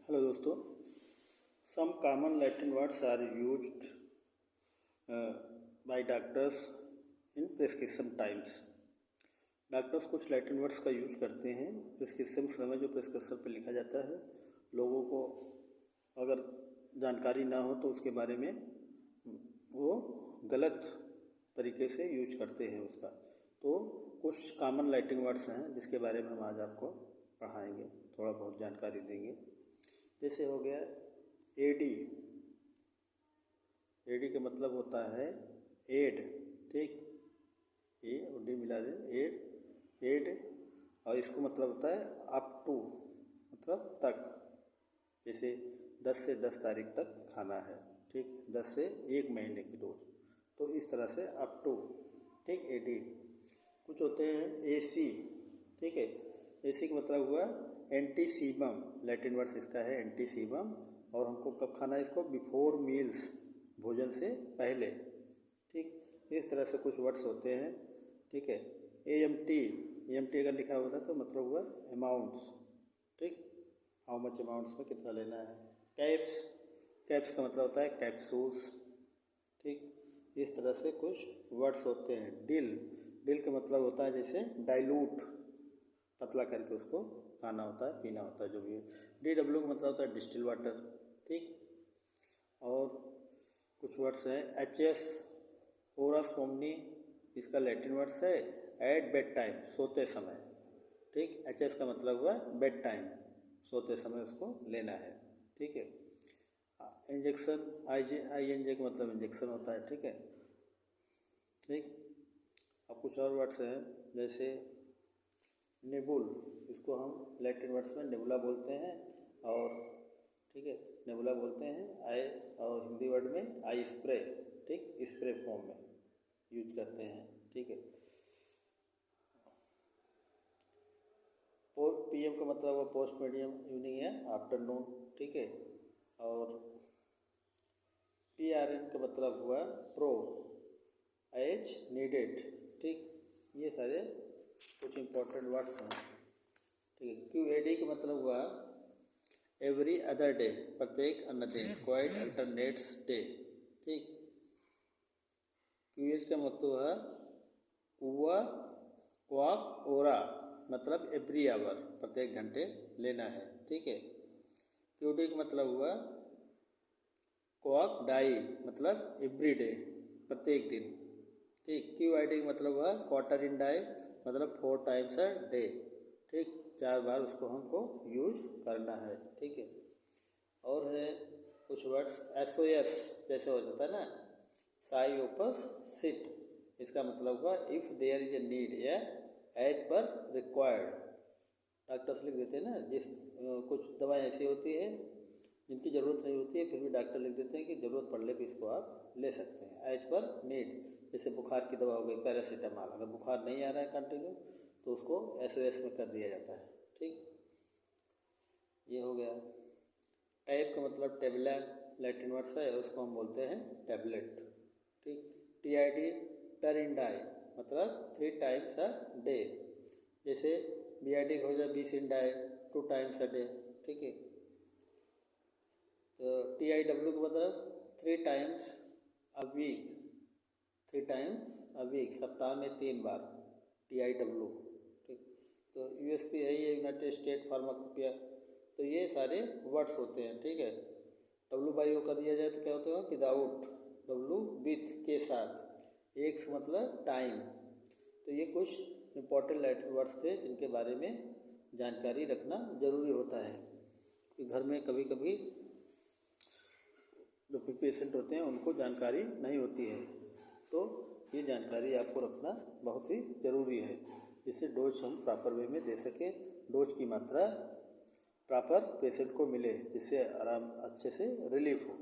Hello दोस्तों, some common Latin words are used by doctors in prescription times. Doctors कुछ Latin words का use करते हैं prescription समय, जो प्रिस्क्रिप्शन पर लिखा जाता है। लोगों को अगर जानकारी ना हो तो उसके बारे में वो गलत तरीके से यूज करते हैं उसका। तो कुछ कॉमन लैटिन वर्ड्स हैं जिसके बारे में हम आज आपको पढ़ाएंगे, थोड़ा बहुत जानकारी देंगे। जैसे हो गया एडी। एडी का मतलब होता है एड, ठीक, ए और डी मिला दे, एड। और इसको मतलब होता है अप टू, मतलब तक। जैसे 10 से 10 तारीख तक खाना है, ठीक, 10 से 1 महीने की डोज, तो इस तरह से अप टू, ठीक, एडी। कुछ होते हैं एसी, ठीक है। एसी का मतलब हुआ एंटीसीबम, लैटिन वर्ड्स इसका है एंटीसीबम। और हमको कब खाना है इसको? बिफोर मील्स, भोजन से पहले, ठीक। इस तरह से कुछ वर्ड्स होते हैं, ठीक है। एएमटी, एएमटी अगर लिखा होता तो मतलब हुआ अमाउंट्स, ठीक, हाउ मच अमाउंट्स में कितना लेना है। कैप्स, कैप्स का मतलब होता है कैप्सूल्स, ठीक। इस तरह से कुछ वर्ड्स होते हैं। डिल, डिल का मतलब होता है जैसे डाइल्यूट, पतला करके उसको खाना होता है, पीना होता है, जो भी है। DW का मतलब होता है डिस्टिल वाटर, ठीक। और कुछ वर्ड्स हैं HS, ओरा सोमनी, इसका लैटिन वर्ड्स है एट बेड टाइम, सोते समय, ठीक। HS का मतलब हुआ बेड टाइम, सोते समय उसको लेना है, ठीक है। इंजेक्शन, INJ का मतलब इंजेक्शन होता है, ठीक है, ठीक। अब कुछ और वर्ड्स हैं जैसे नेबुल, इसको हम लैटिन वर्ड्स में नेबुला बोलते हैं, और ठीक है, नेबुला बोलते हैं। आई, और हिंदी वर्ड में आई स्प्रे, ठीक, स्प्रे फॉर्म में यूज करते हैं, ठीक है। PM का मतलब वो पोस्ट मीडियम इवनिंग या आफ्टरनून, ठीक है। और PRN का मतलब हुआ प्रो, एज नीडेड, ठीक। ये सारे कुछ इंपॉर्टेंट वर्ड्स हैं, ठीक है। QAD का मतलब हुआ एवरी अदर डे, प्रत्येक अन्य दिन, क्वाइट अल्टरनेट्स डे, ठीक। QH का मतलब है हुआ क्वाक ओरा, मतलब एवरी आवर, प्रत्येक घंटे लेना है, ठीक है। QD का मतलब हुआ क्वाक डाई, मतलब एवरी डे, प्रत्येक दिन, ठीक। QID का मतलब हुआ क्वार्टर इन डाई, मतलब 4 टाइम्स अ डे, ठीक, 4 बार उसको हमको यूज करना है, ठीक है। और है कुछ वर्ड्स SOS, जैसे हो जाता है ना साई ओपस सिट, इसका मतलब हुआ if there is a need या एज पर रिक्वायर्ड। डॉक्टर्स लिख देते हैं ना, कुछ दवाएं ऐसी होती है जिनकी ज़रूरत नहीं होती है, फिर भी डॉक्टर लिख देते हैं कि ज़रूरत पड़ने पर इसको आप ले सकते हैं, एज पर नीड। जैसे बुखार की दवा हो गई पैरासीटामॉल, अगर बुखार नहीं आ रहा है कंटिन्यू तो उसको SOS में कर दिया जाता है, ठीक। ये हो गया। टाइप का मतलब टेबला, लैटिन वर्ड्स है, उसको हम बोलते हैं टैबलेट, ठीक। TID टर इन डाई, मतलब 3 टाइम्स अ डे। जैसे BID हो जाए 20 in die, 2 times a day, ठीक है। तो TIW का मतलब 3 times a week, 3 times a week, सप्ताह में 3 बार, TIW, ठीक। तो USP है ये, यूनाइटेड स्टेट फार्माकोपिया। तो ये सारे वर्ड्स होते हैं, ठीक है। W/O कर दिया जाए तो क्या होता है? विदाउट, W विथ के साथ, एक्स मतलब टाइम। तो ये कुछ इंपॉर्टेंट लैटिन वर्ड्स थे जिनके बारे में जानकारी रखना ज़रूरी होता है, कि घर में कभी कभी जो पेशेंट होते हैं उनको जानकारी नहीं होती है, तो ये जानकारी आपको रखना बहुत ही ज़रूरी है, जिससे डोज हम प्रॉपर वे में दे सकें, डोज की मात्रा प्रॉपर पेशेंट को मिले, जिससे आराम अच्छे से रिलीफ हो।